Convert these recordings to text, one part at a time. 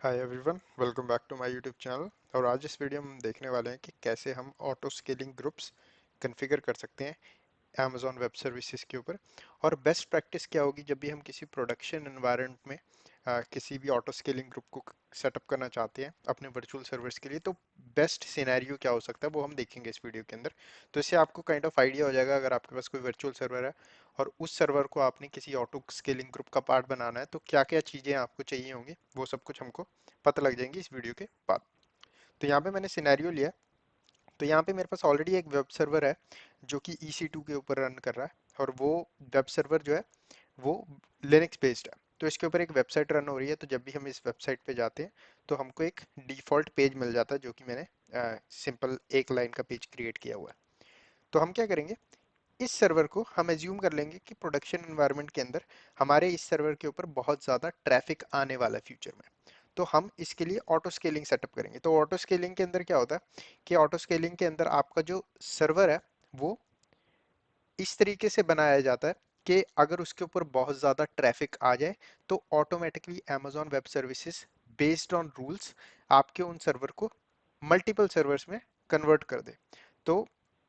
Hi everyone, welcome back to my YouTube channel. और आज इस वीडियो में हम देखने वाले हैं कि कैसे हम ऑटो स्केलिंग ग्रुप्स कॉन्फ़िगर कर सकते हैं Amazon वेब सर्विसेज के ऊपर। और बेस्ट प्रैक्टिस क्या होगी जब भी हम किसी प्रोडक्शन एनवायरनमेंट में किसी भी ऑटो स्केलिंग ग्रुप को सेटअप करना चाहते हैं अपने वर्चुअल सर्वर्स के लिए, तो बेस्ट सिनेरियो क्या हो सकता है वो हम देखेंगे इस वीडियो के अंदर। तो इससे आपको काइंड ऑफ आइडिया हो जाएगा, अगर आपके पास कोई वर्चुअल सर्वर है और उस सर्वर को आपने किसी ऑटो स्केलिंग ग्रुप का पार्ट बनाना है, तो क्या क्या चीज़ें आपको चाहिए होंगी वो सब कुछ हमको पता लग जाएंगी इस वीडियो के बाद। तो यहाँ पे मैंने सिनेरियो लिया। तो यहाँ पे मेरे पास ऑलरेडी एक वेब सर्वर है जो कि EC2 के ऊपर रन कर रहा है, और वो वेब सर्वर जो है वो लिनक्स बेस्ड है। तो इसके ऊपर एक वेबसाइट रन हो रही है, तो जब भी हम इस वेबसाइट पे जाते हैं तो हमको एक डिफ़ॉल्ट पेज मिल जाता है, जो कि मैंने सिंपल एक लाइन का पेज क्रिएट किया हुआ है। तो हम क्या करेंगे, इस सर्वर को हम एज्यूम कर लेंगे कि प्रोडक्शन एनवायरनमेंट के अंदर हमारे इस सर्वर के ऊपर बहुत ज़्यादा ट्रैफिक आने वाला है फ्यूचर में। तो हम इसके लिए ऑटो स्केलिंग सेटअप करेंगे। तो ऑटो स्केलिंग के अंदर क्या होता है कि ऑटो स्केलिंग के अंदर आपका जो सर्वर है वो इस तरीके से बनाया जाता है कि अगर उसके ऊपर बहुत ज़्यादा ट्रैफिक आ जाए तो automatically Amazon web services based on rules आपके उन सर्वर को मल्टीपल सर्वर्स में कन्वर्ट कर दे। तो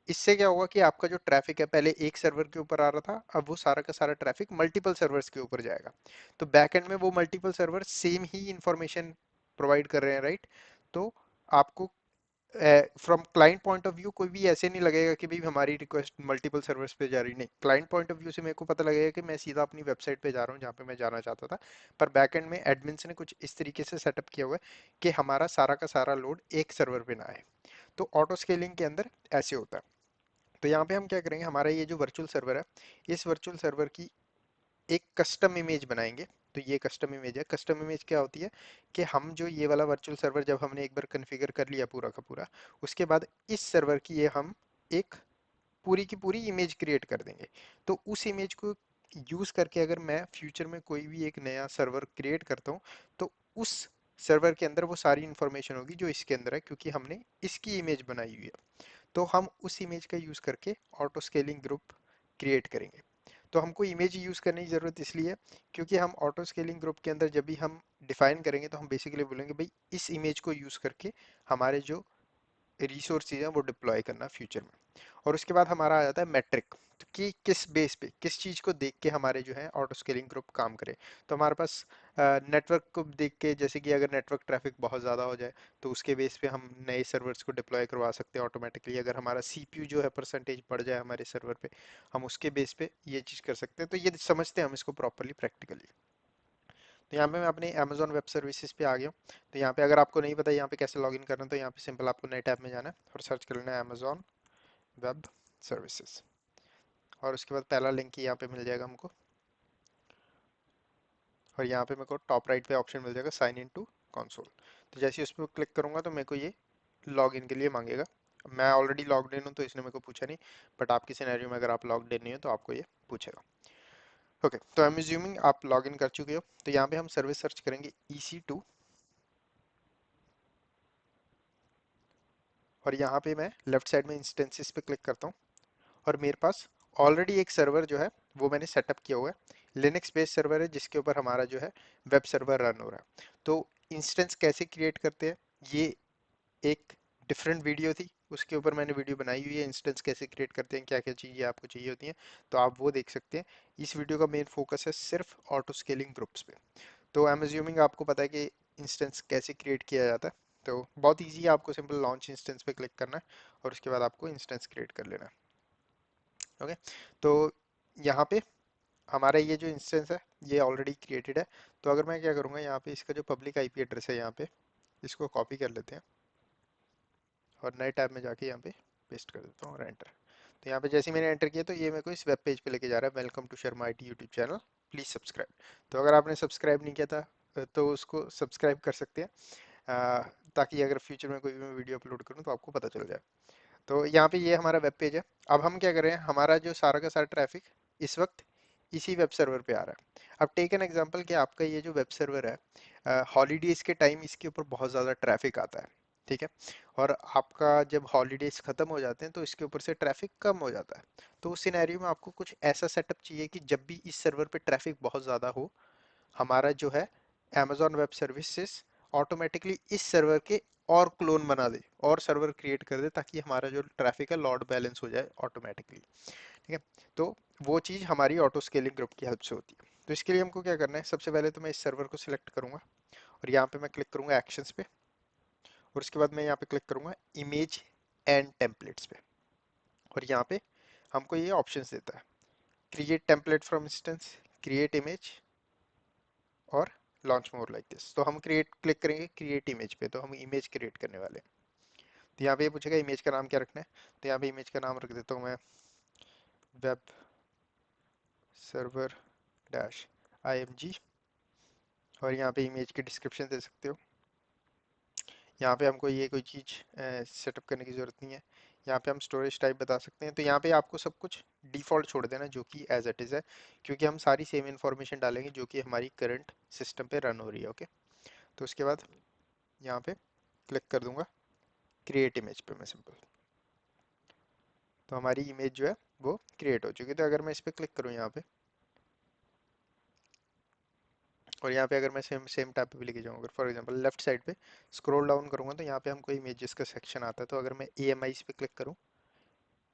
इससे क्या होगा कि आपका जो ट्रैफिक है पहले एक सर्वर के ऊपर आ रहा था, अब वो सारा का सारा ट्रैफिक मल्टीपल सर्वर्स के ऊपर जाएगा। तो बैकएंड में वो मल्टीपल सर्वर सेम ही इंफॉर्मेशन प्रोवाइड कर रहे हैं, राइट। तो आपको from client point of view कोई भी ऐसे नहीं लगेगा कि भाई हमारी रिक्वेस्ट मल्टीपल सर्वर्स पे जा रही, नहीं। क्लाइंट पॉइंट ऑफ व्यू से मेरे को पता लगेगा कि मैं सीधा अपनी वेबसाइट पे जा रहा हूँ जहाँ पे मैं जाना चाहता था। पर बैकएंड में एडमिन्स ने कुछ इस तरीके से सेटअप किया हुआ है कि हमारा सारा का सारा लोड एक सर्वर पे ना आए। तो ऑटो स्केलिंग के अंदर ऐसे होता है। तो यहाँ पे हम क्या करेंगे, हमारा ये जो वर्चुअल सर्वर है, इस वर्चुअल सर्वर की एक कस्टम इमेज बनाएंगे। तो ये कस्टम इमेज है। कस्टम इमेज क्या होती है कि हम जो ये वाला वर्चुअल सर्वर जब हमने एक बार कॉन्फ़िगर कर लिया पूरा का पूरा, उसके बाद इस सर्वर की ये हम एक पूरी की पूरी इमेज क्रिएट कर देंगे। तो उस इमेज को यूज करके अगर मैं फ्यूचर में कोई भी एक नया सर्वर क्रिएट करता हूँ, तो उस सर्वर के अंदर वो सारी इंफॉर्मेशन होगी जो इसके अंदर है, क्योंकि हमने इसकी इमेज बनाई हुई है। तो हम उस इमेज का यूज करके ऑटो स्केलिंग ग्रुप क्रिएट करेंगे। तो हमको इमेज यूज करने की जरूरत इसलिए है क्योंकि हम ऑटो स्केलिंग ग्रुप के अंदर जब भी हम डिफाइन करेंगे तो हम बेसिकली बोलेंगे भाई इस इमेज को यूज करके हमारे जो रिसोर्सेज हैं वो डिप्लॉय करना फ्यूचर में। और उसके बाद हमारा आ जाता है मैट्रिक, तो कि किस बेस पे किस चीज़ को देख के हमारे जो है ऑटो स्केलिंग ग्रुप काम करे। तो हमारे पास नेटवर्क को देख के, जैसे कि अगर नेटवर्क ट्रैफिक बहुत ज़्यादा हो जाए तो उसके बेस पे हम नए सर्वर्स को डिप्लॉय करवा सकते हैं ऑटोमेटिकली। अगर हमारा CPU जो है परसेंटेज बढ़ जाए हमारे सर्वर पे, हम उसके बेस पे ये चीज़ कर सकते हैं। तो ये समझते हैं हम इसको प्रॉपरली प्रैक्टिकली। तो यहाँ पे मैं अपने Amazon वेब सर्विसेज पे आ गया हूँ। तो यहाँ पे अगर आपको नहीं पता यहाँ पे कैसे लॉगिन करना है, तो यहाँ पे सिंपल आपको नए टैब में जाना है और सर्च कर लेना है Amazon वेब सर्विसेज। और उसके बाद पहला लिंक ही यहाँ पे मिल जाएगा हमको, और यहाँ पे मेरे को टॉप राइट पे ऑप्शन मिल जाएगा साइन इन टू कंसोल। तो जैसे ही उस पर क्लिक करूंगा तो मेरे को ये लॉग इन के लिए मांगेगा। मैं ऑलरेडी लॉग्ड इन हूँ तो इसने मेरे को पूछा नहीं, बट आपकी सिनेरियो में अगर आप लॉग्ड इन नहीं हो तो आपको ये पूछेगा। ओके, तो आई एम अज्यूमिंग आप लॉग इन कर चुके हो। तो यहाँ पे हम सर्विस सर्च करेंगे EC2, और यहाँ पे मैं लेफ्ट साइड में इंस्टेंसेस पे क्लिक करता हूँ, और मेरे पास ऑलरेडी एक सर्वर जो है वो मैंने सेटअप किया हुआ है। लिनक्स बेस्ड सर्वर है जिसके ऊपर हमारा जो है वेब सर्वर रन हो रहा है। तो इंस्टेंस कैसे क्रिएट करते हैं, ये एक डिफरेंट वीडियो थी, उसके ऊपर मैंने वीडियो बनाई हुई है। इंस्टेंस कैसे क्रिएट करते हैं, क्या क्या चीज़ें आपको चाहिए होती हैं, तो आप वो देख सकते हैं। इस वीडियो का मेन फोकस है सिर्फ ऑटो स्केलिंग ग्रुप्स पे। तो आई एम अज्यूमिंग आपको पता है कि इंस्टेंस कैसे क्रिएट किया जाता है। तो बहुत ईजी है, आपको सिंपल लॉन्च इंस्टेंस पे क्लिक करना है और उसके बाद आपको इंस्टेंस क्रिएट कर लेना है। ओके, तो यहाँ पे हमारा ये जो इंस्टेंस है ये ऑलरेडी क्रिएटेड है। तो अगर मैं क्या करूँगा, यहाँ पे इसका जो पब्लिक IP एड्रेस है यहाँ पे इसको कॉपी कर लेते हैं और नए टैब में जाके यहाँ पे पेस्ट कर देता हूँ और एंटर। तो यहाँ पे जैसे ही मैंने एंटर किया तो ये मेरे को इस वेब पेज पे लेके जा रहा है, welcome to Sharma IT YouTube channel, please subscribe. तो अगर आपने सब्सक्राइब नहीं किया था तो उसको सब्सक्राइब कर सकते हैं, ताकि अगर फ्यूचर में कोई भी मैं वीडियो अपलोड करूँ तो आपको पता चल जाए। तो यहाँ पे ये हमारा वेब पेज है। अब हम क्या कर रहे हैं, हमारा जो सारा का सारा ट्रैफिक इस वक्त इसी वेब सर्वर पे आ रहा है। अब टेक एन एग्जांपल कि आपका ये जो वेब सर्वर है हॉलीडेज के टाइम इसके ऊपर बहुत ज़्यादा ट्रैफिक आता है, ठीक है। और आपका जब हॉलीडेज ख़त्म हो जाते हैं तो इसके ऊपर से ट्रैफिक कम हो जाता है। तो उस सिनेरियो में आपको कुछ ऐसा सेटअप चाहिए कि जब भी इस सर्वर पे ट्रैफिक बहुत ज़्यादा हो, हमारा जो है Amazon वेब सर्विसेज ऑटोमेटिकली इस सर्वर के और क्लोन बना दे और सर्वर क्रिएट कर दे, ताकि हमारा जो ट्रैफिक है लॉड बैलेंस हो जाए ऑटोमेटिकली। ठीक है, तो वो चीज़ हमारी ऑटो स्केलिंग ग्रुप की हेल्प से होती है। तो इसके लिए हमको क्या करना है, सबसे पहले तो मैं इस सर्वर को सिलेक्ट करूंगा और यहाँ पे मैं क्लिक करूंगा एक्शंस पे, और उसके बाद मैं यहाँ पे क्लिक करूंगा इमेज एंड टेम्पलेट्स पे, और यहाँ पे हमको ये ऑप्शंस देता है, create template from instance, create image और लॉन्च मोर लाइक दिस। तो हम क्रिएट क्लिक करेंगे क्रिएट इमेज पे, तो हम इमेज क्रिएट करने वाले हैं। तो यहाँ पे ये पूछेगा इमेज का नाम क्या रखना है, तो यहाँ पे इमेज का नाम रख देता हूँ मैं वेब सर्वर डैश IMG, और यहाँ पे इमेज की डिस्क्रिप्शन दे सकते हो। यहाँ पे हमको ये कोई चीज़ सेटअप करने की ज़रूरत नहीं है। यहाँ पे हम स्टोरेज टाइप बता सकते हैं, तो यहाँ पे आपको सब कुछ डिफ़ॉल्ट छोड़ देना जो कि एज इट इज़ है, क्योंकि हम सारी सेम इन्फॉर्मेशन डालेंगे जो कि हमारी करंट सिस्टम पे रन हो रही है। ओके, तो उसके बाद यहाँ पे क्लिक कर दूंगा क्रिएट इमेज पे मैं सिंपल, तो हमारी इमेज जो है वो क्रिएट हो चुकी है। तो अगर मैं इस पे क्लिक करूँ यहाँ पे, और यहाँ पे अगर मैं सेम सेम टैब पे भी लेके जाऊँ, अगर फॉर एग्जांपल लेफ्ट साइड पे स्क्रॉल डाउन करूँगा तो यहाँ पे हमको इमेजेस का सेक्शन आता है। तो अगर मैं AMIs पे क्लिक करूँ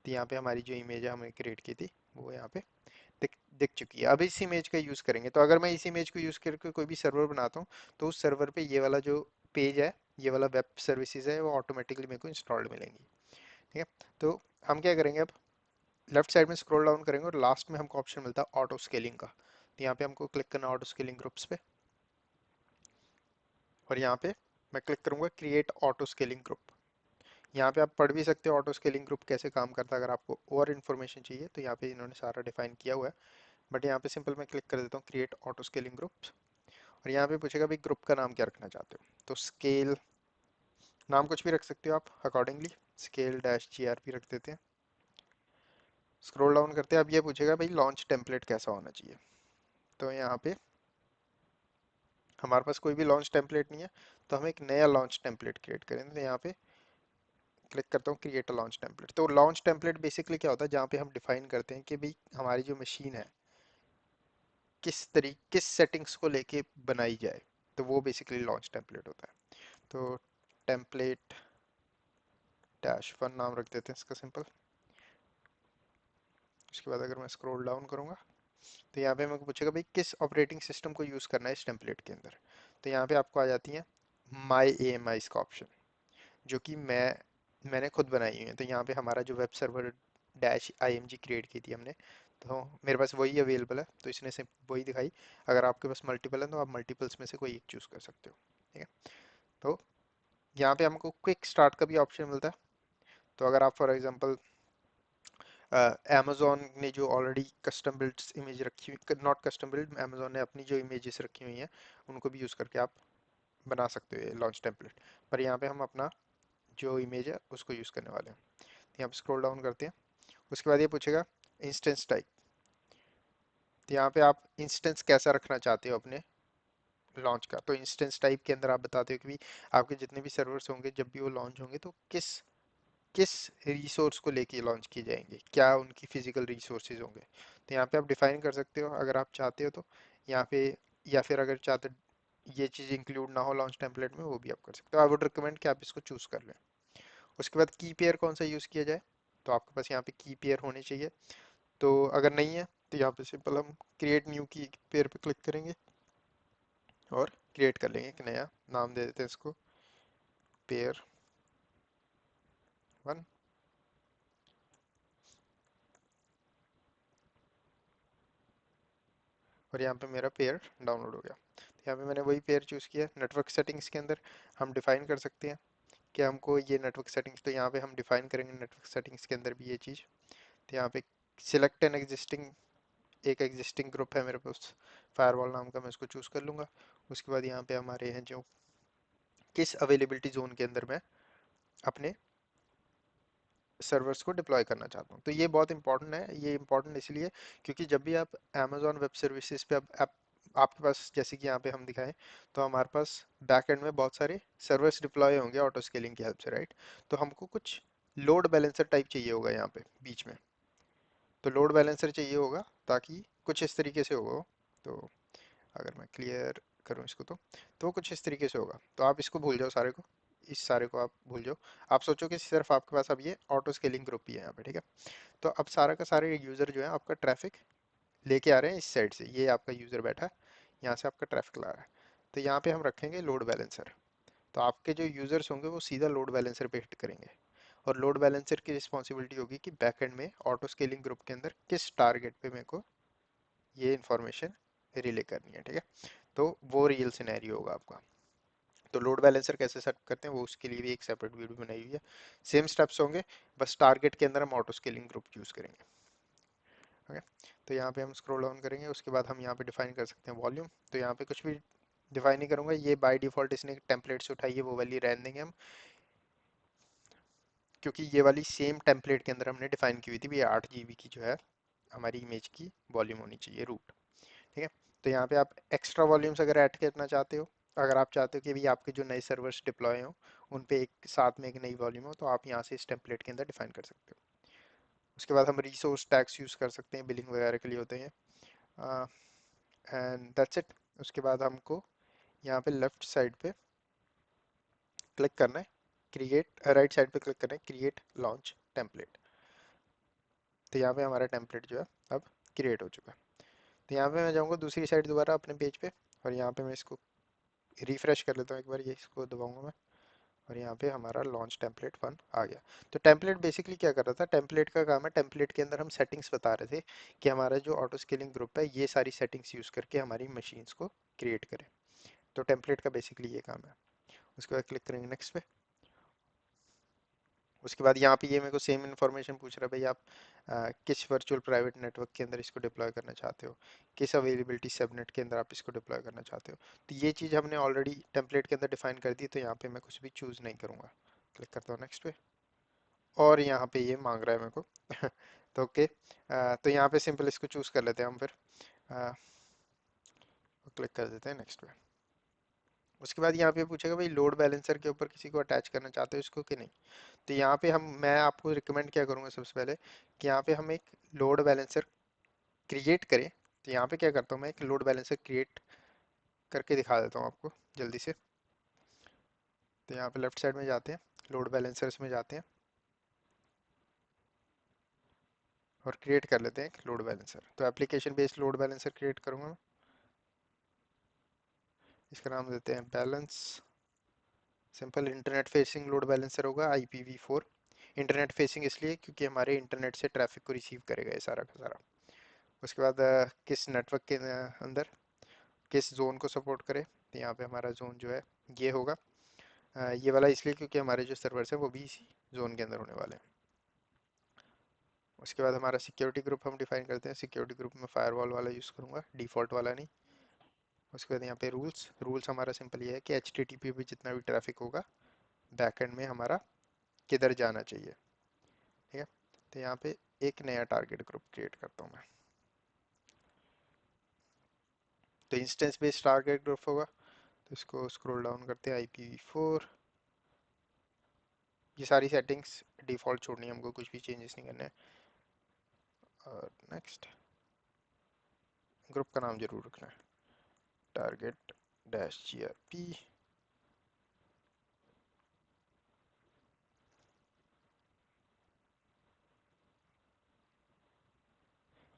तो यहाँ पे हमारी जो इमेज है हमने क्रिएट की थी वो यहाँ पे दिख चुकी है। अब इस इमेज का यूज़ करेंगे, तो अगर मैं इस इमेज को यूज़ करके कोई भी सर्वर बनाता हूँ तो उस सर्वर पे ये वाला जो पेज है, ये वाला वेब सर्विसेज है, वो ऑटोमेटिकली मेरे को इंस्टॉल्ड मिलेंगी। ठीक है, तो हम क्या करेंगे, अब लेफ्ट साइड में स्क्रॉल डाउन करेंगे और लास्ट में हमको ऑप्शन मिलता है ऑटो स्केलिंग का, तो यहाँ पे हमको क्लिक करना है ऑटो स्केलिंग ग्रुप्स पे, और यहाँ पे मैं क्लिक करूंगा क्रिएट ऑटो स्केलिंग ग्रुप। यहाँ पे आप पढ़ भी सकते हो ऑटो स्केलिंग ग्रुप कैसे काम करता है, अगर आपको और इन्फॉर्मेशन चाहिए तो यहाँ पे इन्होंने सारा डिफाइन किया हुआ है। बट यहाँ पे सिंपल मैं क्लिक कर देता हूँ क्रिएट ऑटो स्केलिंग ग्रुप, और यहाँ पे पूछेगा भाई ग्रुप का नाम क्या रखना चाहते हो, तो स्केल नाम कुछ भी रख सकते हो आप अकॉर्डिंगली, स्केल डैश GRP रख देते हैं। स्क्रॉल डाउन करते हैं, अब ये पूछेगा भाई लॉन्च टेम्पलेट कैसा होना चाहिए, तो यहाँ पे हमारे पास कोई भी लॉन्च टेम्पलेट नहीं है, तो हम एक नया लॉन्च टेम्पलेट क्रिएट करेंगे। तो यहाँ पे क्लिक करता हूँ क्रिएट अ लॉन्च टेम्पलेट। तो लॉन्च टेम्पलेट बेसिकली क्या होता है, जहाँ पे हम डिफाइन करते हैं कि भाई हमारी जो मशीन है किस सेटिंग्स को लेके बनाई जाए, तो वो बेसिकली लॉन्च टेम्पलेट होता है। तो टेम्पलेट डैश 1 नाम रख देते हैं इसका सिंपल। उसके बाद अगर मैं स्क्रॉल डाउन करूंगा तो यहाँ पे मेरे को पूछेगा भाई किस ऑपरेटिंग सिस्टम को यूज़ करना है इस टेम्पलेट के अंदर, तो यहाँ पे आपको आ जाती है माई AMI का ऑप्शन, जो कि मैंने खुद बनाई हुई है। तो यहाँ पे हमारा जो web server dash IMG create की थी हमने, तो मेरे पास वही अवेलेबल है, तो इसने से वही दिखाई। अगर आपके पास मल्टीपल है तो आप मल्टीपल्स में से कोई एक चूज़ कर सकते हो। ठीक है, तो यहाँ पे हमको क्विक स्टार्ट का भी ऑप्शन मिलता है। तो अगर आप फॉर एग्जांपल अमेजोन ने जो ऑलरेडी कस्टम बिल्ड इमेज रखी हुई, नॉट कस्टम बिल्ड, अमेजोन ने अपनी जो इमेजेस रखी हुई हैं उनको भी यूज़ करके आप बना सकते हो ये लॉन्च टेम्पलेट। पर यहाँ पे हम अपना जो इमेज है उसको यूज़ करने वाले हैं। यहाँ पे स्क्रॉल डाउन करते हैं, उसके बाद ये पूछेगा इंस्टेंस टाइप, तो यहाँ पे आप इंस्टेंस कैसा रखना चाहते हो अपने लॉन्च का। तो इंस्टेंस टाइप के अंदर आप बताते हो कि भी आपके जितने भी सर्वर्स होंगे जब भी वो लॉन्च होंगे तो किस किस रिसोर्स को लेके लॉन्च किए जाएंगे, क्या उनकी फिजिकल रिसोर्सेज होंगे। तो यहाँ पे आप डिफाइन कर सकते हो अगर आप चाहते हो तो यहाँ पे, या फिर अगर चाहते ये चीज़ इंक्लूड ना हो लॉन्च टेम्पलेट में, वो भी आप कर सकते हो। आई वुड रिकमेंड कि आप इसको चूज़ कर लें। उसके बाद की पेयर कौन सा यूज़ किया जाए, तो आपके पास यहाँ पे की पेयर होनी चाहिए। तो अगर नहीं है तो यहाँ पे सिंपल हम क्रिएट न्यू की पेयर पे क्लिक करेंगे और क्रिएट कर लेंगे एक नया, नाम दे देते हैं इसको पेयर 1, और यहाँ पे मेरा पेयर डाउनलोड हो गया। तो यहाँ पे मैंने वही पेयर चूज़ किया। नेटवर्क सेटिंग्स के अंदर हम डिफाइन कर सकते हैं कि हमको ये नेटवर्क सेटिंग्स, तो यहाँ पे हम डिफाइन करेंगे नेटवर्क सेटिंग्स के अंदर भी ये चीज़। तो यहाँ पे सिलेक्ट एन एग्जिस्टिंग, एक एग्जिस्टिंग ग्रुप है मेरे पास फायरवॉल नाम का, मैं इसको चूज़ कर लूँगा। उसके बाद यहाँ पे हमारे हैं जो किस अवेलेबिलिटी जोन के अंदर मैं अपने सर्वर्स को डिप्लॉय करना चाहता हूँ। तो ये बहुत इंपॉर्टेंट है, ये इंपॉर्टेंट इसलिए क्योंकि जब भी आप अमेजोन वेब सर्विसेज पे आपके पास जैसे कि यहाँ पे हम दिखाएं, तो हमारे पास बैक एंड में बहुत सारे सर्वर्स डिप्लॉय होंगे ऑटो स्केलिंग की हेल्प से, राइट। तो हमको कुछ लोड बैलेंसर टाइप चाहिए होगा यहाँ पे बीच में, तो लोड बैलेंसर चाहिए होगा ताकि कुछ इस तरीके से होगा। तो अगर मैं क्लियर करूँ इसको तो वो कुछ इस तरीके से होगा। तो आप इसको भूल जाओ सारे को, इस सारे को आप भूल जाओ। आप सोचो कि सिर्फ आपके पास अब ये ऑटो स्केलिंग ग्रुप ही है यहाँ पे, ठीक है। तो अब सारा का सारे यूजर जो है आपका ट्रैफिक लेके आ रहे हैं इस साइड से, ये आपका यूजर बैठा है, यहाँ से आपका ट्रैफिक ला रहा है। तो यहाँ पे हम रखेंगे लोड बैलेंसर। तो आपके जो यूजर्स होंगे वो सीधा लोड बैलेंसर पे हिट करेंगे, और लोड बैलेंसर की रिस्पॉन्सिबिलिटी होगी कि बैकएंड में ऑटो स्केलिंग ग्रुप के अंदर किस टारगेट पे मेरे को ये इंफॉर्मेशन रिले करनी है, ठीक है। तो वो रियल सिनेरियो होगा आपका। तो लोड बैलेंसर कैसे सेट करते हैं वो उसके लिए भी एक सेपरेट वीडियो बनाई हुई है। सेम स्टेप्स होंगे, बस टारगेट के अंदर हम ऑटो स्केलिंग ग्रुप यूज करेंगे। ओके, तो यहाँ पे हम स्क्रॉल डाउन करेंगे, उसके बाद हम यहाँ पे डिफाइन कर सकते हैं वॉल्यूम। तो यहाँ पे कुछ भी डिफाइन नहीं करूंगा, ये बाय डिफॉल्ट इसने टेम्पलेट से उठाई है, वो वाली रहने देंगे हम, क्योंकि ये वाली सेम टेम्पलेट के अंदर हमने डिफाइन की हुई थी भी 8 GB की जो है हमारी इमेज की वॉल्यूम होनी चाहिए रूट, ठीक है। तो यहाँ पे आप एक्स्ट्रा वॉल्यूम्स अगर ऐड करना चाहते हो, अगर आप चाहते हो कि भी आपके जो नए सर्वर्स डिप्लॉय हो उन पे एक साथ में एक नई वॉल्यूम हो, तो आप यहाँ से इस टेम्पलेट के अंदर डिफाइन कर सकते हो। उसके बाद हम रिसोर्स टैग्स यूज़ कर सकते हैं, बिलिंग वगैरह के लिए होते हैं, एंड दैट्स इट। उसके बाद हमको यहाँ पे लेफ्ट साइड पे क्लिक करना है, क्रिएट, राइट साइड पे क्लिक करना है, क्रिएट लॉन्च टेम्पलेट। तो यहाँ पे हमारा टेम्पलेट जो है अब क्रिएट हो चुका है। तो यहाँ पे मैं जाऊँगा दूसरी साइड दोबारा अपने पेज पे, और यहाँ पे मैं इसको रिफ्रेश कर लेता हूँ एक बार, ये इसको दबाऊंगा मैं, और यहाँ पे हमारा लॉन्च टेम्पलेट 1 आ गया। तो टेम्पलेट बेसिकली क्या कर रहा था, टेम्पलेट का काम है, टेम्पलेट के अंदर हम सेटिंग्स बता रहे थे कि हमारा जो ऑटो स्केलिंग ग्रुप है ये सारी सेटिंग्स यूज़ करके हमारी मशीन्स को क्रिएट करे। तो टेम्पलेट का बेसिकली ये काम है। उसके बाद क्लिक करेंगे नेक्स्ट पे। उसके बाद यहाँ पे ये मेरे को सेम इन्फॉर्मेशन पूछ रहा है, भाई आप किस वर्चुअल प्राइवेट नेटवर्क के अंदर इसको डिप्लॉय करना चाहते हो, किस अवेलेबिलिटी सबनेट के अंदर आप इसको डिप्लॉय करना चाहते हो। तो ये चीज़ हमने ऑलरेडी टेम्पलेट के अंदर डिफाइन कर दी, तो यहाँ पे मैं कुछ भी चूज़ नहीं करूँगा। क्लिक करता हूँ नेक्स्ट पे, और यहाँ पे ये मांग रहा है मेरे को तो ओके, तो यहाँ पे सिंपल इसको चूज़ कर लेते हैं हम फिर, क्लिक कर देते हैं नेक्स्ट पे। उसके बाद यहाँ पे पूछेगा भाई लोड बैलेंसर के ऊपर किसी को अटैच करना चाहते हो इसको कि नहीं। तो यहाँ पे मैं आपको रिकमेंड क्या करूँगा सबसे पहले, कि यहाँ पे हम एक लोड बैलेंसर क्रिएट करें। तो यहाँ पे क्या करता हूँ, मैं एक लोड बैलेंसर क्रिएट करके दिखा देता हूँ आपको जल्दी से। तो यहाँ पे लेफ्ट साइड में जाते हैं, लोड बैलेंसर्स में जाते हैं, और क्रिएट कर लेते हैं एक लोड बैलेंसर। तो application based load balancer create करूँगा मैं, इसका नाम देते हैं balance simple. Internet facing load balancer होगा IPv4। इंटरनेट फेसिंग इसलिए क्योंकि हमारे इंटरनेट से ट्रैफिक को रिसीव करेगा ये सारा का सारा। उसके बाद किस नेटवर्क के अंदर किस जोन को सपोर्ट करे, तो यहाँ पे हमारा जोन जो है ये होगा, ये वाला इसलिए क्योंकि हमारे जो सर्वर्स हैं वो भी इसी जोन के अंदर होने वाले हैं। उसके बाद हमारा सिक्योरिटी ग्रुप हम डिफाइन करते हैं, सिक्योरिटी ग्रुप में फायरवॉल वाला यूज़ करूँगा, डिफ़ॉल्ट वाला नहीं। उसके बाद यहाँ पे रूल्स, रूल्स हमारा सिंपल ये है कि HTTP पे जितना भी ट्रैफिक होगा बैकएंड में हमारा किधर जाना चाहिए, ठीक है। तो यहाँ पे एक नया टारगेट ग्रुप क्रिएट करता हूँ मैं। तो इंस्टेंस बेस्ड टारगेट ग्रुप होगा, तो इसको स्क्रॉल डाउन करते हैं, IPv4। ये सारी सेटिंग्स डिफ़ॉल्ट छोड़नी है हमको, कुछ भी चेंजेस नहीं करना है। और नेक्स्ट, ग्रुप का नाम जरूर रखना है, टारगेट डैश GRP।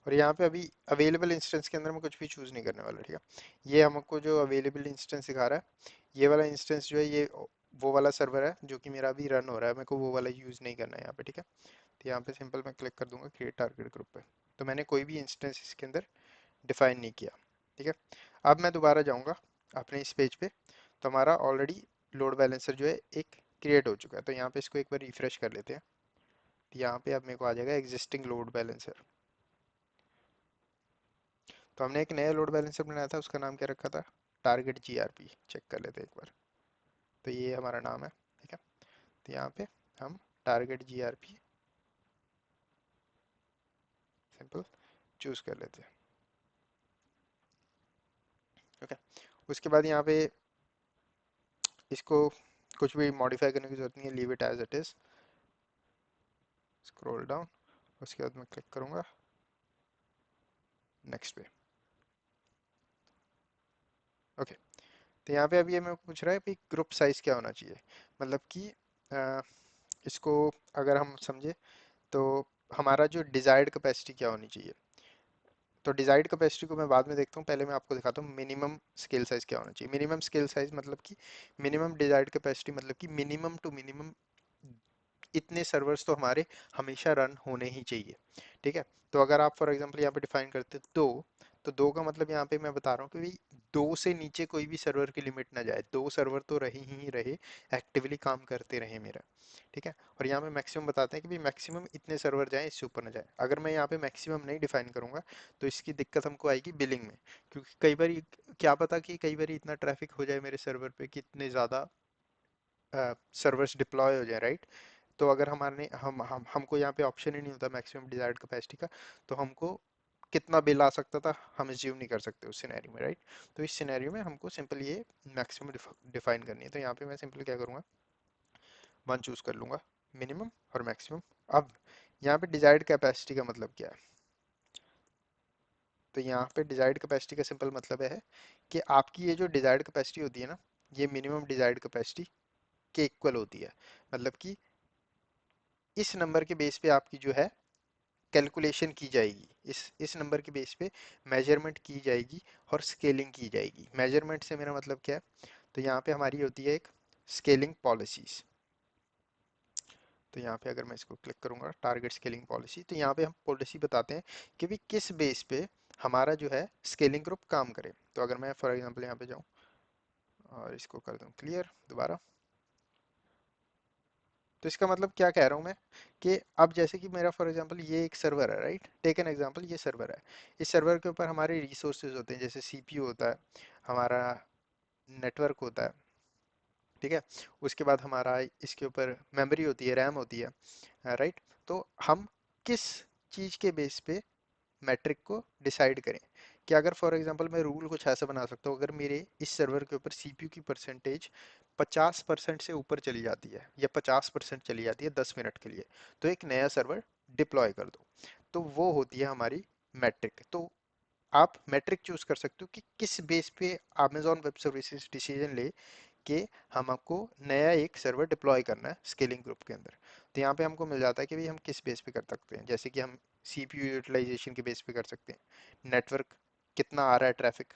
और यहाँ पे अभी अवेलेबल इंस्टेंस के अंदर मैं कुछ भी चूज़ नहीं करने वाला, ठीक है। ये हमको जो अवेलेबल इंस्टेंस दिखा रहा है, ये वाला इंस्टेंस जो है ये वो वाला सर्वर है जो कि मेरा अभी रन हो रहा है, मेरे को वो वाला यूज़ नहीं करना है यहाँ पे, ठीक है। तो यहाँ पे सिंपल मैं क्लिक कर दूंगा क्रिएट टारगेट ग्रुप पे। तो मैंने कोई भी इंस्टेंस इसके अंदर डिफाइन नहीं किया, ठीक है। अब मैं दोबारा जाऊँगा अपने इस पेज पे, तो हमारा ऑलरेडी लोड बैलेंसर जो है एक क्रिएट हो चुका है। तो यहाँ पे इसको एक बार रिफ्रेश कर लेते हैं, तो यहाँ पे अब मेरे को आ जाएगा एग्जिस्टिंग लोड बैलेंसर। तो हमने एक नया लोड बैलेंसर बनाया था, उसका नाम क्या रखा था, टारगेट GRP। चेक कर लेते हैं एक बार। तो ये हमारा नाम है, ठीक है। तो यहाँ पे हम टारगेट GRP सिंपल चूज कर लेते हैं, ओके। उसके बाद यहाँ पे इसको कुछ भी मॉडिफाई करने की जरूरत नहीं है, leave it as it is. Scroll down, उसके बाद मैं क्लिक करूंगा नेक्स्ट पे, ओके। तो यहाँ पे अभी ये मेरे को पूछ रहा है कि ग्रुप साइज क्या होना चाहिए, मतलब कि अ, इसको अगर हम समझे तो हमारा जो डिजायर्ड कैपेसिटी क्या होनी चाहिए। तो डिजायर्ड कैपेसिटी को मैं बाद में देखता हूँ, पहले मैं आपको दिखाता हूँ मिनिमम स्केल साइज क्या होना चाहिए। मिनिमम स्केल साइज मतलब कि मिनिमम डिजायर्ड कैपेसिटी मतलब कि मिनिमम टू मिनिमम इतने सर्वर्स तो हमारे हमेशा रन होने ही चाहिए। ठीक है, तो अगर आप फॉर एग्जांपल यहाँ पे डिफाइन करते हैं दो, तो दो का मतलब यहाँ पे मैं बता रहा हूँ कि भाई दो से नीचे कोई भी सर्वर की लिमिट ना जाए, दो सर्वर तो रहे ही रहे, एक्टिवली काम करते रहे मेरा। ठीक है, और यहाँ पे मैक्सिमम बताते हैं कि भाई मैक्सिमम इतने सर्वर जाए, इससे ऊपर ना जाए। अगर मैं यहाँ पे मैक्सिमम नहीं डिफाइन करूंगा तो इसकी दिक्कत हमको आएगी बिलिंग में, क्योंकि कई बार क्या पता कि कई बार इतना ट्रैफिक हो जाए मेरे सर्वर पे कि इतने ज़्यादा सर्वर्स डिप्लॉय हो जाए, राइट। तो अगर हमारे हम हमको यहाँ पे ऑप्शन ही नहीं होता मैक्सिमम डिजायर्ड कैपेसिटी का, तो हमको कितना बिल आ सकता था हम एज्यूम नहीं कर सकते उस सिनेरियो में, राइट। तो इस सिनेरियो में हमको सिंपल ये मैक्सिमम डिफाइन करनी है। तो यहाँ पे मैं सिंपल क्या करूँगा, वन चूज कर लूंगा, मिनिमम और मैक्सिमम। अब यहाँ पे डिजायर्ड कैपेसिटी का मतलब क्या है, तो यहाँ पे डिजायर्ड कैपेसिटी का सिंपल मतलब है कि आपकी ये जो डिजायर्ड कैपेसिटी होती है ना, ये मिनिमम डिजायर्ड कैपेसिटी के इक्वल होती है। मतलब कि इस नंबर के बेस पे आपकी जो है कैलकुलेशन की जाएगी, इस नंबर के बेस पे मेजरमेंट की जाएगी और स्केलिंग की जाएगी। मेजरमेंट से मेरा मतलब क्या है, तो यहाँ पे हमारी होती है एक स्केलिंग पॉलिसीज। तो यहाँ पे अगर मैं इसको क्लिक करूंगा टारगेट स्केलिंग पॉलिसी, तो यहाँ पे हम पॉलिसी बताते हैं कि भी किस बेस पे हमारा जो है स्केलिंग ग्रुप काम करे। तो अगर मैं फॉर एग्जांपल यहाँ पे जाऊँ और इसको कर दूँ क्लियर दोबारा, तो इसका मतलब क्या कह रहा हूँ मैं, कि अब जैसे कि मेरा फॉर एग्जांपल ये एक सर्वर है, राइट, टेक एन एग्जांपल ये सर्वर है। इस सर्वर के ऊपर हमारे रिसोर्सेज होते हैं, जैसे सीपीयू होता है, हमारा नेटवर्क होता है। ठीक है, उसके बाद हमारा इसके ऊपर मेमोरी होती है, रैम होती है, राइट। तो हम किस चीज़ के बेस पे मैट्रिक को डिसाइड करें, कि अगर फॉर एग्जांपल मैं रूल कुछ ऐसा बना सकता हूँ, अगर मेरे इस सर्वर के ऊपर सीपीयू की परसेंटेज 50% से ऊपर चली जाती है या 50% चली जाती है 10 मिनट के लिए, तो एक नया सर्वर डिप्लॉय कर दो। तो वो होती है हमारी मैट्रिक। तो आप मैट्रिक चूज कर सकते हो कि किस बेस पे अमेजॉन वेब सर्विसेज डिसीजन ले कि हमको नया एक सर्वर डिप्लॉय करना है स्केलिंग ग्रुप के अंदर। तो यहाँ पे हमको मिल जाता है कि भाई हम किस बेस पे कर सकते हैं, जैसे कि हम सीपीयू यूटिलाइजेशन के बेस पे कर सकते हैं, नेटवर्क कितना आ रहा है ट्रैफिक,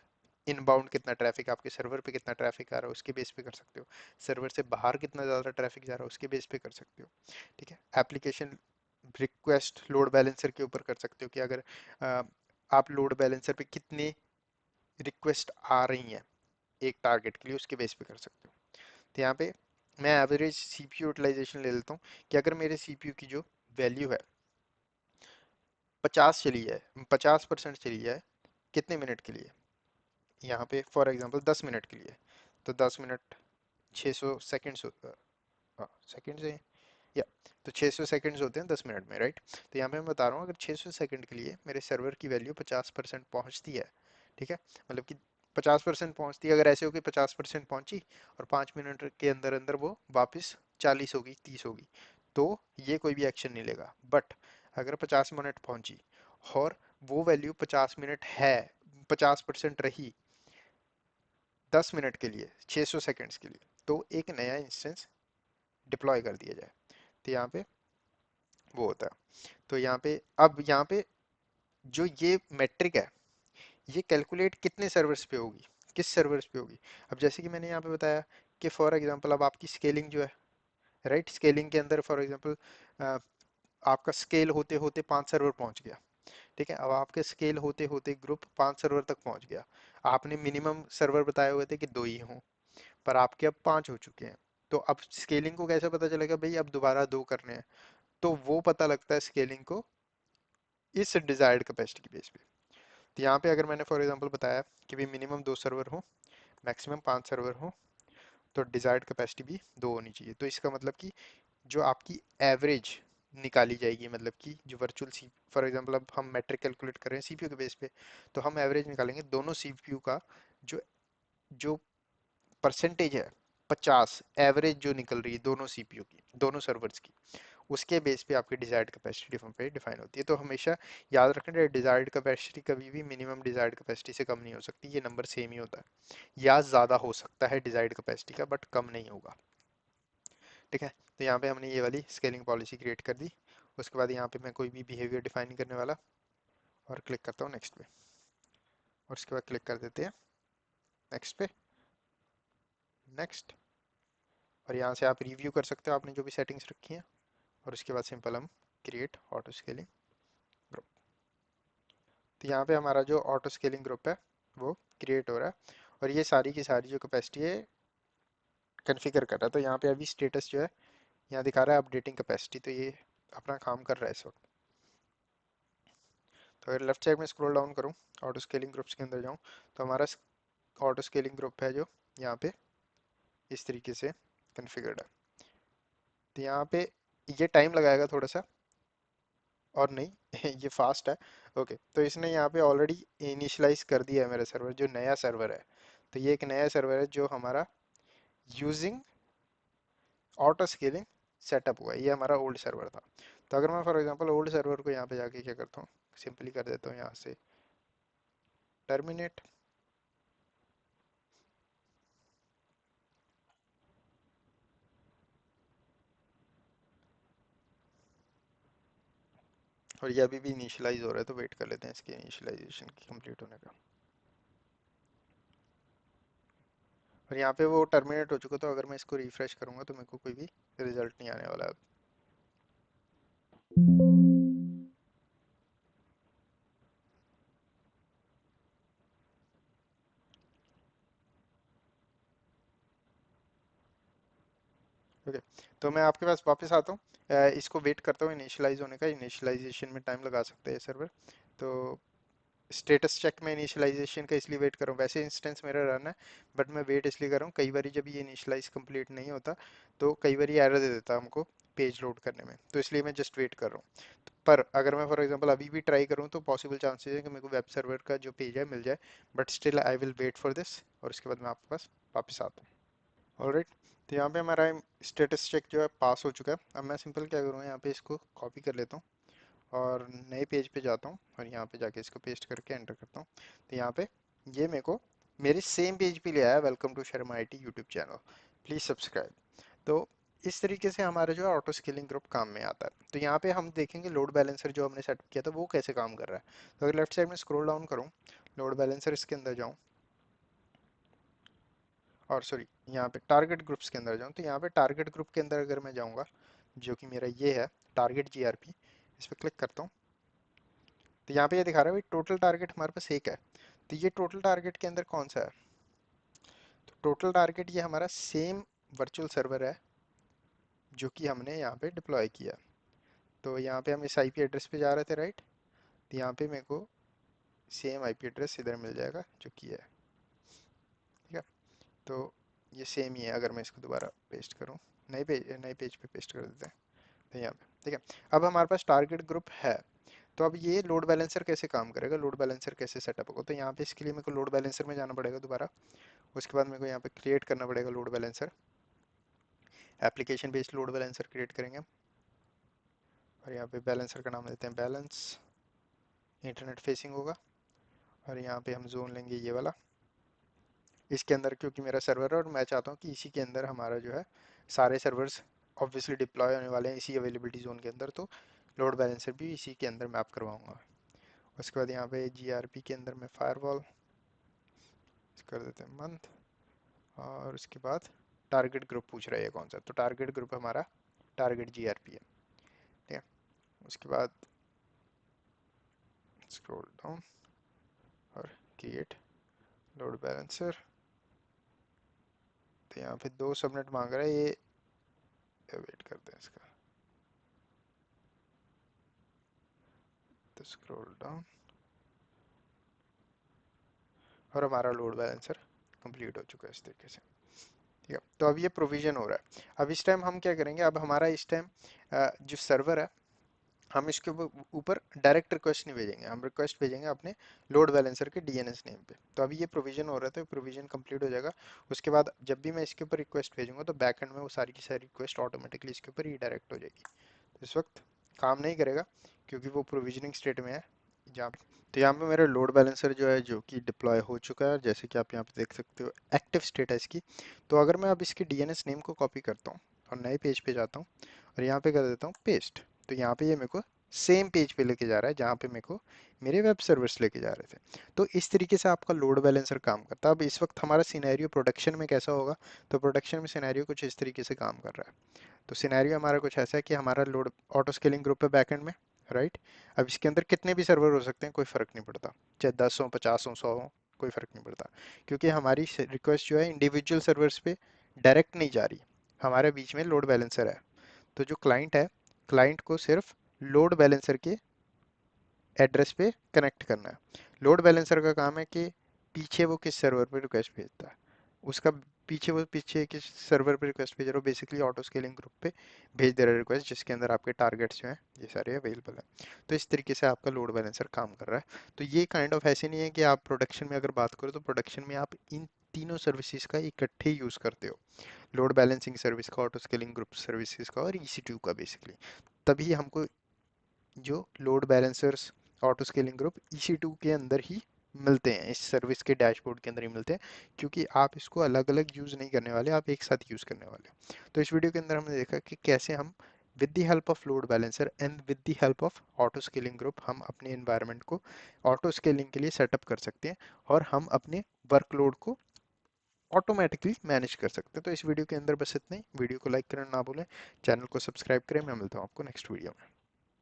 इनबाउंड कितना ट्रैफिक आपके सर्वर पे कितना ट्रैफिक आ रहा है उसके बेस पे कर सकते हो, सर्वर से बाहर कितना ज़्यादा ट्रैफिक जा रहा है उसके बेस पे कर सकते हो। ठीक है, एप्लीकेशन रिक्वेस्ट लोड बैलेंसर के ऊपर कर सकते हो कि अगर अ, आप लोड बैलेंसर पे कितनी रिक्वेस्ट आ रही हैं एक टारगेट के लिए, उसके बेस पे कर सकते हो। तो यहाँ पे मैं एवरेज सीपीयू यूटिलाइजेशन ले लेता हूँ कि अगर मेरे सीपीयू की जो वैल्यू है 50 चली जाए, 50% चली जाए, कितने मिनट के लिए, यहाँ पे फॉर एग्जांपल 10 मिनट के लिए, तो 10 मिनट 600 सेकेंड्स सेकेंड से या तो 600 सेकेंड्स होते हैं 10 मिनट में, राइट। तो यहाँ पे मैं बता रहा हूँ अगर 600 सेकेंड के लिए मेरे सर्वर की वैल्यू 50% पहुँचती है, ठीक है, मतलब कि 50% पहुँचती है, अगर ऐसे हो कि 50% पहुँची और 5 मिनट के अंदर अंदर वो वापस 40 होगी 30 होगी, तो ये कोई भी एक्शन नहीं लेगा। बट अगर 50 मिनट पहुँची और वो वैल्यू 50 मिनट है, 50% रही 10 मिनट के लिए 600 सेकेंड्स के लिए, तो एक नया इंस्टेंस डिप्लॉय कर दिया जाए। तो यहाँ पे वो होता है। तो यहाँ पे अब यहाँ पे जो ये मैट्रिक है ये कैलकुलेट कितने सर्वर्स पे होगी, किस सर्वर्स पे होगी। अब जैसे कि मैंने यहाँ पे बताया कि फॉर एग्जांपल अब आपकी स्केलिंग जो है, राइट, स्केलिंग के अंदर फॉर एग्जांपल आपका स्केल होते होते 5 सर्वर पहुंच गया। ठीक है, अब आपके स्केल होते होते ग्रुप 5 सर्वर तक पहुंच गया। आपने मिनिमम सर्वर बताए हुए थे कि दो ही हों, पर आपके अब 5 हो चुके हैं। तो अब स्केलिंग को कैसे पता चलेगा भाई अब दोबारा दो करने हैं, तो वो पता लगता है स्केलिंग को इस डिजायर्ड कैपेसिटी की बेस पे। तो यहाँ पे अगर मैंने फॉर एग्जांपल बताया कि भी मिनिमम 2 सर्वर हो, मैक्सिमम 5 सर्वर हो, तो डिजायर्ड कैपेसिटी भी दो होनी चाहिए। तो इसका मतलब कि जो आपकी एवरेज निकाली जाएगी, मतलब कि जो वर्चुअल सी फॉर एग्जांपल अब हम मैट्रिक कैलकुलेट कर रहे हैं सीपीयू के बेस पे, तो हम एवरेज निकालेंगे दोनों सीपीयू का, जो जो परसेंटेज है 50 एवरेज जो निकल रही है दोनों सीपीयू की, दोनों सर्वर्स की, उसके बेस पे आपकी डिजायर्ड कैपेसिटी वहाँ पे डिफाइन होती है। तो हमेशा याद रखना, डिजायर्ड कैपेसिटी कभी भी मिनिमम डिजायर्ड कैपेसिटी से कम नहीं हो सकती, ये नंबर सेम ही होता है। या ज़्यादा हो सकता है डिजायर्ड कैपेसिटी का, बट कम नहीं होगा। ठीक है, तो यहाँ पे हमने ये वाली स्केलिंग पॉलिसी क्रिएट कर दी। उसके बाद यहाँ पे मैं कोई भी बिहेवियर डिफाइन करने वाला, और क्लिक करता हूँ नेक्स्ट पे, और उसके बाद क्लिक कर देते हैं नेक्स्ट पे, नेक्स्ट। और यहाँ से आप रिव्यू कर सकते हो आपने जो भी सेटिंग्स रखी हैं, और उसके बाद सिंपल हम क्रिएट ऑटो स्केलिंग ग्रुप। तो यहाँ पे हमारा जो ऑटो स्केलिंग ग्रुप है वो क्रिएट हो रहा है, और ये सारी की सारी जो कैपेसिटी है कन्फिगर कर रहा है। तो यहाँ पे अभी स्टेटस जो है यहाँ दिखा रहा है अपडेटिंग कैपेसिटी, तो ये अपना काम कर रहा है इस वक्त। तो अगर लेफ्ट साइड में स्क्रॉल डाउन करूँ, ऑटो स्केलिंग ग्रुप्स के अंदर जाऊँ, तो हमारा ऑटो स्केलिंग ग्रुप है जो यहाँ पे इस तरीके से कन्फिगर्ड है। तो यहाँ पे ये टाइम लगाएगा थोड़ा सा, और नहीं ये फास्ट है। ओके, तो इसने यहाँ पे ऑलरेडी इनिशियलाइज कर दिया है मेरा सर्वर, जो नया सर्वर है। तो ये एक नया सर्वर है जो हमारा यूजिंग ऑटो स्केलिंग सेटअप हुआ है, ये हमारा ओल्ड सर्वर था। तो अगर मैं फॉर एग्जांपल ओल्ड सर्वर को यहाँ पे जाके क्या करता हूँ, सिंपली कर देता हूँ यहाँ से टर्मिनेट। और ये अभी भी इनिशियलाइज हो रहा है, तो वेट कर लेते हैं इसके इनिशियलाइजेशन की कंप्लीट होने का। और यहाँ पे वो टर्मिनेट हो चुका, तो अगर मैं इसको रिफ्रेश करूंगा तो मेरे को कोई भी रिजल्ट नहीं आने वाला। ओके, तो मैं आपके पास वापस आता हूँ। इसको वेट करता हूँ इनिशियलाइज होने का, इनिशियलाइजेशन में टाइम लगा सकते हैं सर्वर। तो स्टेटस चेक में इनिशियलाइजेशन का इसलिए वेट कर रहा हूँ, वैसे इंस्टेंस मेरा रन है, बट मैं वेट इसलिए कर रहा हूँ, कई बार जब ये इनिशियलाइज कंप्लीट नहीं होता तो कई बार एरर दे देता है हमको पेज लोड करने में, तो इसलिए मैं जस्ट वेट कर रहा हूँ। पर अगर मैं फॉर एग्जांपल अभी भी ट्राई करूँ तो पॉसिबल चांसेस है कि मेरे को वेब सर्वर का जो पेज है मिल जाए, but still I will wait for this, और उसके बाद मैं आपके पास वापस आता हूँ। ऑलराइट, तो यहाँ पे हमारा स्टेटस चेक जो है पास हो चुका है। अब मैं सिंपल क्या करूँगा, यहाँ पे इसको कॉपी कर लेता हूँ, और नए पेज पे जाता हूँ, और यहाँ पे जाके इसको पेस्ट करके एंटर करता हूँ। तो यहाँ पे ये मेरे को मेरे सेम पेज पे ले आया, welcome to Sharma IT YouTube channel, please subscribe. तो इस तरीके से हमारा जो है ऑटो स्केलिंग ग्रुप काम में आता है। तो यहाँ पे हम देखेंगे लोड बैलेंसर जो हमने सेटअप किया था वो कैसे काम कर रहा है। तो अगर लेफ्ट साइड में स्क्रॉल डाउन करूँ, लोड बैलेंसर इसके अंदर जाऊँ, और सॉरी यहाँ पे टारगेट ग्रुप्स के अंदर जाऊँ, तो यहाँ पे टारगेट ग्रुप के अंदर अगर मैं जाऊँगा, जो कि मेरा ये है टारगेट GRP, इस पर क्लिक करता हूँ, तो यहाँ पे ये दिखा रहा है भाई टोटल टारगेट हमारे पास एक है। तो ये टोटल टारगेट के अंदर कौन सा है, तो टोटल टारगेट ये हमारा सेम वर्चुअल सर्वर है जो कि हमने यहाँ पे डिप्लॉय किया। तो यहाँ पे हम इस IP एड्रेस पे जा रहे थे, राइट। तो यहाँ पे मेरे को सेम IP एड्रेस इधर मिल जाएगा जो कि है, ठीक है। तो ये सेम ही है, अगर मैं इसको दोबारा पेस्ट करूँ, नए पेज पे पेस्ट कर देते हैं, तो यहाँ पे ठीक है। अब हमारे पास टारगेट ग्रुप है। तो अब ये लोड बैलेंसर कैसे काम करेगा, लोड बैलेंसर कैसे सेटअप होगा, तो यहाँ पे इसके लिए मेरे को लोड बैलेंसर में जाना पड़ेगा दोबारा। उसके बाद मेरे को यहाँ पे क्रिएट करना पड़ेगा load balancer, application based load balancer create करेंगे हम। और यहाँ पे बैलेंसर का नाम देते हैं बैलेंस, इंटरनेट फेसिंग होगा, और यहाँ पे हम जोन लेंगे ये वाला। इसके अंदर क्योंकि मेरा सर्वर है और मैं चाहता हूँ कि इसी के अंदर हमारा जो है सारे सर्वर्स ऑब्वियसली डिप्लॉय होने वाले हैं इसी अवेलेबिलिटी जोन के अंदर, तो लोड बैलेंसर भी इसी के अंदर मैप करवाऊंगा। उसके बाद यहाँ पे GRP के अंदर में फायरवॉल कर देते हैं मंथ, और उसके बाद टारगेट ग्रुप पूछ रहा है ये कौन सा, तो टारगेट ग्रुप हमारा टारगेट GRP है, ठीक है। उसके बाद स्क्रॉल डाउन और क्रिएट लोड बैलेंसर। तो यहाँ पे 2 सबनेट मांग रहा है ये, वेट करते हैं इसका। तो स्क्रॉल डाउन, और हमारा लोड बैलेंसर कंप्लीट हो चुका है इस तरीके से, ठीक है। तो अब ये प्रोविजन हो रहा है। अब इस टाइम हम क्या करेंगे, अब हमारा इस टाइम जो सर्वर है हम इसके ऊपर डायरेक्ट रिक्वेस्ट नहीं भेजेंगे, हम रिक्वेस्ट भेजेंगे अपने लोड बैलेंसर के DNS नेम पे। तो अभी ये प्रोविजन हो रहा है, तो प्रोविजन कंप्लीट हो जाएगा। उसके बाद जब भी मैं इसके ऊपर रिक्वेस्ट भेजूंगा तो बैक एंड में वो सारी की सारी रिक्वेस्ट ऑटोमेटिकली इसके ऊपर रीडायरेक्ट हो जाएगी। तो इस वक्त काम नहीं करेगा क्योंकि वो प्रोविजनिंग स्टेट में है जहाँ पे। तो यहाँ पे मेरा लोड बैलेंसर जो है जो कि डिप्लॉय हो चुका है, जैसे कि आप यहाँ पे देख सकते हो एक्टिव स्टेट है इसकी। तो अगर मैं अब इसके डीएनएस नेम को कॉपी करता हूँ और नए पेज पे जाता हूँ और यहाँ पे कर देता हूँ पेस्ट, तो यहाँ पे ये मेरे को सेम पेज पे लेके जा रहा है जहाँ पे मेरे को मेरे वेब सर्वर्स लेके जा रहे थे। तो इस तरीके से आपका लोड बैलेंसर काम करता है। अब इस वक्त हमारा सिनेरियो प्रोडक्शन में कैसा होगा, तो प्रोडक्शन में सिनेरियो कुछ इस तरीके से काम कर रहा है। तो सिनेरियो हमारा कुछ ऐसा है कि हमारा लोड ऑटो स्केलिंग ग्रुप है बैकएंड में, राइट। अब इसके अंदर कितने भी सर्वर हो सकते हैं, कोई फर्क नहीं पड़ता, चाहे 10 हो, 50 हो, 100 हो, कोई फर्क नहीं पड़ता, क्योंकि हमारी रिक्वेस्ट जो है इंडिविजुअल सर्वर्स पे डायरेक्ट नहीं जा रही, हमारे बीच में लोड बैलेंसर है। तो जो क्लाइंट है, क्लाइंट को सिर्फ लोड बैलेंसर के एड्रेस पे कनेक्ट करना है। लोड बैलेंसर का काम है कि पीछे वो किस सर्वर पे रिक्वेस्ट भेजता है, उसका पीछे वो पीछे किस सर्वर पे रिक्वेस्ट भेज रहा हो, बेसिकली ऑटो स्केलिंग ग्रुप पे भेज दे रहा है रिक्वेस्ट, जिसके अंदर आपके टारगेट्स जो हैं ये सारे अवेलेबल हैं। तो इस तरीके से आपका लोड बैलेंसर काम कर रहा है। तो ये काइंड ऑफ ऐसे नहीं है कि आप प्रोडक्शन में अगर बात करो तो प्रोडक्शन में आप इन तीनों सर्विसेज का इकट्ठे यूज करते हो, लोड बैलेंसिंग सर्विस का, ऑटो स्केलिंग ग्रुप सर्विसेज का और EC2 का बेसिकली। तभी हमको जो load balancers, auto scaling group EC2 के अंदर ही मिलते हैं, इस सर्विस के डैशबोर्ड के अंदर ही मिलते हैं, क्योंकि आप इसको अलग अलग यूज़ नहीं करने वाले, आप एक साथ यूज़ करने वाले हो। तो इस वीडियो के अंदर हमने देखा कि कैसे हम with the help of load balancer and with the help of auto scaling group हम अपने एनवायरनमेंट को ऑटो स्केलिंग के लिए सेटअप कर सकते हैं और हम अपने वर्कलोड को ऑटोमेटिकली मैनेज कर सकते हैं। तो इस वीडियो के अंदर बस इतना ही। वीडियो को लाइक करना ना भूलें, चैनल को सब्सक्राइब करें। मैं मिलता हूँ आपको नेक्स्ट वीडियो में।